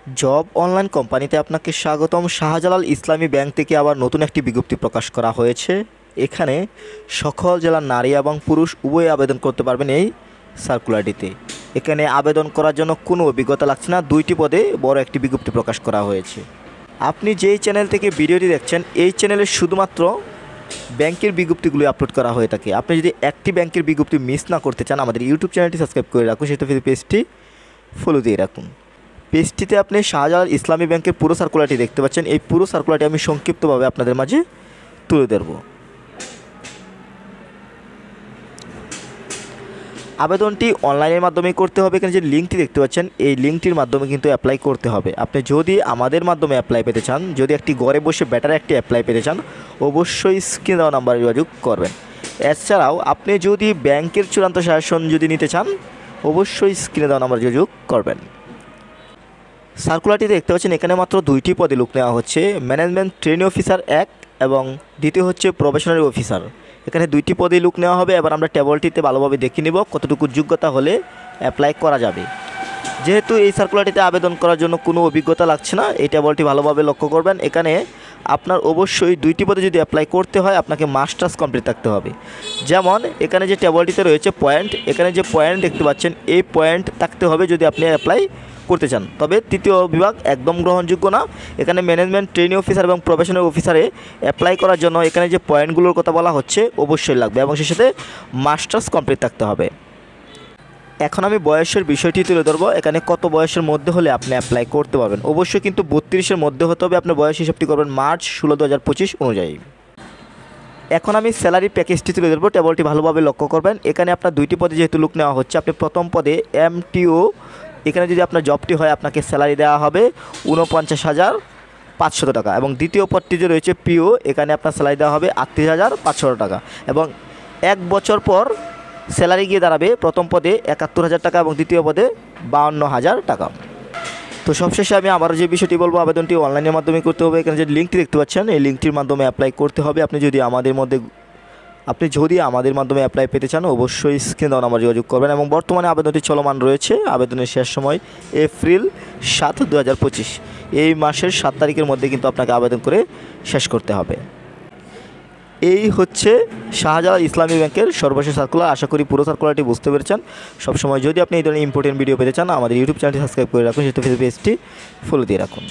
Job online কোম্পানিতে আপনাকে স্বাগতম। শাহজালাল ইসলামী ব্যাংক থেকে আবার নতুন একটি বিজ্ঞপ্তি প্রকাশ করা হয়েছে। এখানে সকল জেলার নারী এবং পুরুষ উভয়ে আবেদন করতে পারবেন এই সার্কুলারটিতে। এখানে আবেদন করার জন্য কোনো অভিজ্ঞতা লাগছে না। 2টি পদে বড় একটি বিজ্ঞপ্তি প্রকাশ করা হয়েছে। আপনি যেই চ্যানেল থেকে ভিডিওটি দেখছেন এই চ্যানেলে শুধুমাত্র ব্যাংকের বিজ্ঞপ্তিগুলি আপলোড করা হয়ে থাকে। আপনি যদি একটি ব্যাংকের বিজ্ঞপ্তি মিস না করতে চান, আমাদের ইউটিউব চ্যানেলটি সাবস্ক্রাইব করে রাখুন, সেটা পেজটি ফলো দিয়ে রাখুন। পেজটিতে আপনি শাহজালাল ইসলামী ব্যাংকের পুরো সার্কুলারটি দেখতে পাচ্ছেন। এই পুরো সার্কুলারটি আমি সংক্ষিপ্তভাবে আপনাদের মাঝে তুলে ধরব। আবেদনটি অনলাইনের মাধ্যমে করতে হবে। এখানে যে লিঙ্কটি দেখতে পাচ্ছেন এই লিঙ্কটির মাধ্যমে কিন্তু অ্যাপ্লাই করতে হবে। আপনি যদি আমাদের মাধ্যমে অ্যাপ্লাই পেতে চান, যদি একটি ঘরে বসে বেটার একটি অ্যাপ্লাই পেতে চান, অবশ্যই স্ক্রিনে দেওয়া নাম্বারে যোগাযোগ করবেন। এছাড়াও আপনি যদি ব্যাংকের চূড়ান্ত শাসন যদি নিতে চান, অবশ্যই স্ক্রিনে দেওয়া নাম্বারে যোগাযোগ করবেন। সার্কুলারটি দেখতে পাচ্ছেন এখানে মাত্র 2টি পদে লোক নেওয়া হচ্ছে। ম্যানেজমেন্ট ট্রেনিং অফিসার 1 এবং দ্বিতীয় হচ্ছে প্রবেশনারি অফিসার। এখানে 2টি পদে লোক নেওয়া হবে। এবার আমরা টেবলটিতে ভালোভাবে দেখে নেব কতটুকু যোগ্যতা হলে অ্যাপ্লাই করা যাবে। যেহেতু এই সার্কুলারটিতে আবেদন করার জন্য কোনো অভিজ্ঞতা লাগছে না, এই টেবলটি ভালোভাবে লক্ষ্য করবেন। এখানে আপনার অবশ্যই 2টি পদে যদি অ্যাপ্লাই করতে হয় আপনাকে মাস্টার্স কমপ্লিট থাকতে হবে। যেমন এখানে যে টেবলটিতে রয়েছে পয়েন্ট, এখানে যে পয়েন্ট দেখতে পাচ্ছেন এই পয়েন্ট থাকতে হবে যদি আপনি অ্যাপ্লাই করতে চান। তবে তৃতীয় বিভাগ একদম গ্রহণযোগ্য না। এখানে ম্যানেজমেন্ট ট্রেনিং অফিসার এবং প্রফেশনাল অফিসারে অ্যাপ্লাই করার জন্য এখানে যে পয়েন্টগুলোর কথা বলা হচ্ছে অবশ্যই লাগবে এবং সেই সাথে মাস্টার্স কমপ্লিট থাকতে হবে। এখন আমি বয়সের বিষয়টি তুলে ধরবো। এখানে কত বয়সের মধ্যে হলে আপনি অ্যাপ্লাই করতে পারবেন। অবশ্যই কিন্তু 32-এর মধ্যে হতে হবে। আপনার বয়স হিসাবটি করবেন মার্চ 16, 2025 অনুযায়ী। এখন আমি স্যালারি প্যাকেজটি তুলে ধরবো, টেবলটি ভালোভাবে লক্ষ্য করবেন। এখানে আপনার 2টি পদে যেহেতু লোক নেওয়া হচ্ছে, আপনি প্রথম পদে MTO, এখানে যদি আপনার জবটি হয় আপনাকে স্যালারি দেওয়া হবে 49,500 টাকা এবং দ্বিতীয় পদটি যে রয়েছে PO, এখানে আপনার স্যালারি দেওয়া হবে 38,500 টাকা এবং 1 বছর পর স্যালারি গিয়ে দাঁড়াবে প্রথম পদে 71,000 টাকা এবং দ্বিতীয় পদে 52,000 টাকা। তো সবশেষে আমি আবার যে বিষয়টি বলবো, আবেদনটি অনলাইনের মাধ্যমে করতে হবে। এখানে যে লিঙ্কটি দেখতে পাচ্ছেন এই লিঙ্কটির মাধ্যমে অ্যাপ্লাই করতে হবে। আপনি যদি আমাদের মাধ্যমে অ্যাপ্লাই পেতে চান অবশ্যই স্ক্রিনে দেওয়া নাম্বারে যোগাযোগ করবেন এবং বর্তমানে আবেদনটি চলমান রয়েছে। আবেদনের শেষ সময় এপ্রিল 7, 2025। এই মাসের 7 তারিখের মধ্যে কিন্তু আপনাকে আবেদন করে শেষ করতে হবে। এই হচ্ছে শাহজালাল ইসলামী ব্যাংকের সর্বশেষ সার্কুলার। আশা করি পুরো সার্কুলারটি বুঝতে পেরেছেন। সবসময় যদি আপনি এই ধরনের ইম্পর্টেন্ট ভিডিও পেতে চান আমাদের ইউটিউব চ্যানেলটি সাবস্ক্রাইব করে রাখুন, সেটা পেজটি ফলো দিয়ে রাখুন।